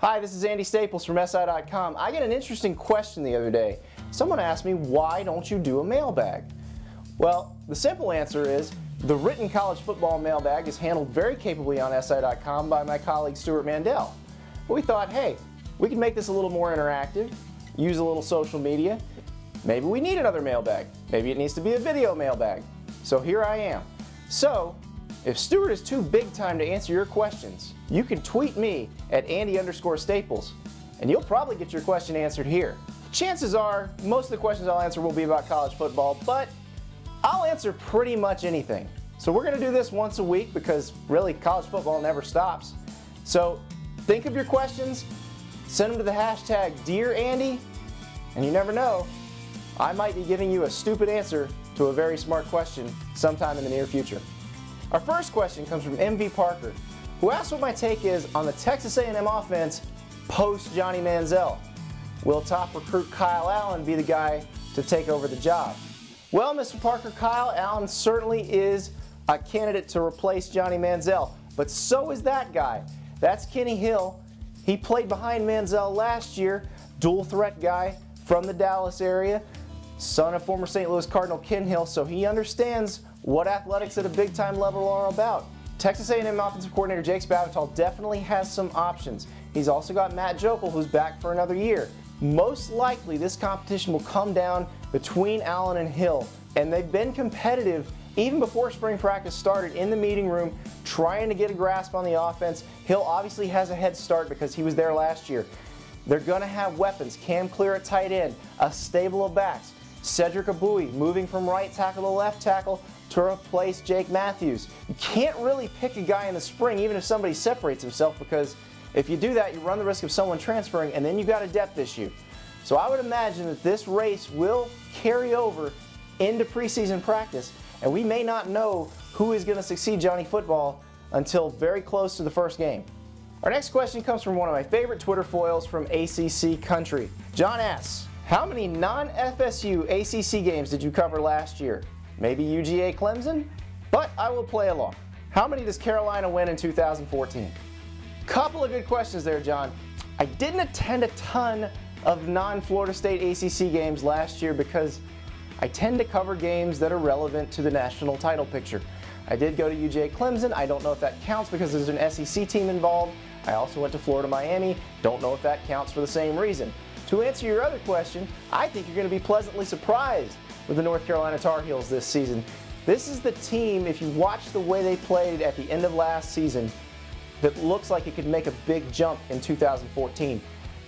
Hi, this is Andy Staples from SI.com. I got an interesting question the other day. Someone asked me, why don't you do a mailbag? Well, the simple answer is the written college football mailbag is handled very capably on SI.com by my colleague Stuart Mandel. But we thought, hey, we could make this a little more interactive, use a little social media. Maybe we need another mailbag. Maybe it needs to be a video mailbag. So here I am. So, if Stuart is too big time to answer your questions, you can tweet me at Andy_Staples, and you'll probably get your question answered here. Chances are, most of the questions I'll answer will be about college football, but I'll answer pretty much anything. So we're going to do this once a week because really college football never stops. So think of your questions, send them to the hashtag #DearAndy, and you never know, I might be giving you a stupid answer to a very smart question sometime in the near future. Our first question comes from MV Parker, who asked what my take is on the Texas A&M offense post Johnny Manziel. Will top recruit Kyle Allen be the guy to take over the job? Well, Mr. Parker, Kyle Allen certainly is a candidate to replace Johnny Manziel, but so is that guy. That's Kenny Hill. He played behind Manziel last year, dual threat guy from the Dallas area, son of former St. Louis Cardinal Ken Hill, so he understands what athletics at a big-time level are about. Texas A&M offensive coordinator Jake Spavital definitely has some options. He's also got Matt Jokel, who's back for another year. Most likely, this competition will come down between Allen and Hill, and they've been competitive even before spring practice started in the meeting room, trying to get a grasp on the offense. Hill obviously has a head start because he was there last year. They're going to have weapons. Cam Clear at tight end, a stable of backs. Cedric Abui moving from right tackle to left tackle to replace Jake Matthews. You can't really pick a guy in the spring even if somebody separates himself, because if you do that, you run the risk of someone transferring, and then you've got a depth issue. So I would imagine that this race will carry over into preseason practice, and we may not know who is going to succeed Johnny Football until very close to the first game. Our next question comes from one of my favorite Twitter foils from ACC Country. John asks, how many non-FSU ACC games did you cover last year? Maybe UGA Clemson? But I will play along. How many does Carolina win in 2014? Couple of good questions there, John. I didn't attend a ton of non-Florida State ACC games last year because I tend to cover games that are relevant to the national title picture. I did go to UGA Clemson. I don't know if that counts because there's an SEC team involved. I also went to Florida Miami. Don't know if that counts for the same reason. To answer your other question, I think you're going to be pleasantly surprised with the North Carolina Tar Heels this season. This is the team, if you watch the way they played at the end of last season, that looks like it could make a big jump in 2014.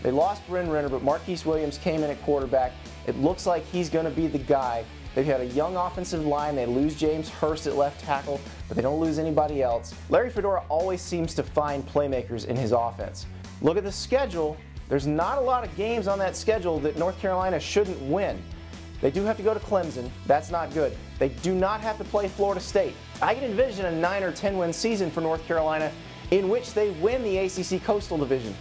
They lost Bryn Renner, but Marquise Williams came in at quarterback. It looks like he's going to be the guy. They've had a young offensive line. They lose James Hurst at left tackle, but they don't lose anybody else. Larry Fedora always seems to find playmakers in his offense. Look at the schedule. There's not a lot of games on that schedule that North Carolina shouldn't win. They do have to go to Clemson. That's not good. They do not have to play Florida State. I can envision a 9 or 10 win season for North Carolina in which they win the ACC Coastal Division.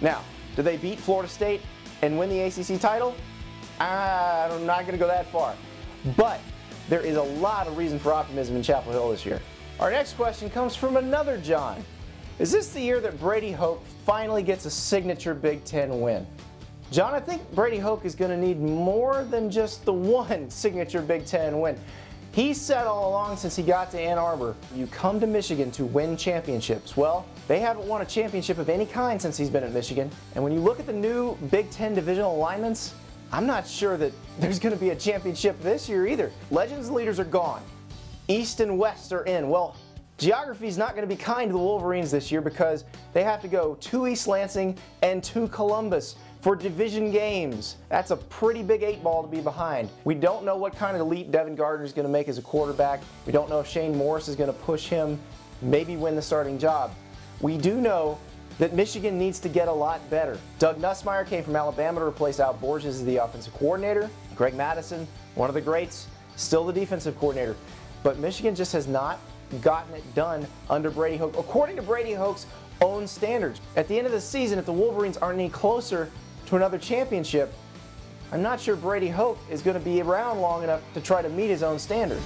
Now, do they beat Florida State and win the ACC title? I'm not going to go that far. But there is a lot of reason for optimism in Chapel Hill this year. Our next question comes from another John. Is this the year that Brady Hoke finally gets a signature Big Ten win? John, I think Brady Hoke is going to need more than just the one signature Big Ten win. He said all along since he got to Ann Arbor, you come to Michigan to win championships. Well, they haven't won a championship of any kind since he's been at Michigan. And when you look at the new Big Ten divisional alignments, I'm not sure that there's going to be a championship this year either. Legends leaders are gone. East and West are in. Well, geography is not going to be kind to the Wolverines this year because they have to go to East Lansing and to Columbus for division games. That's a pretty big 8-ball to be behind. We don't know what kind of elite Devin Gardner is going to make as a quarterback. We don't know if Shane Morris is going to push him, maybe win the starting job. We do know that Michigan needs to get a lot better. Doug Nussmeier came from Alabama to replace Al Borges as the offensive coordinator. Greg Madison, one of the greats, still the defensive coordinator. But Michigan just has not gotten it done under Brady Hoke, according to Brady Hoke's own standards. At the end of the season, if the Wolverines aren't any closer to another championship, I'm not sure Brady Hoke is going to be around long enough to try to meet his own standard.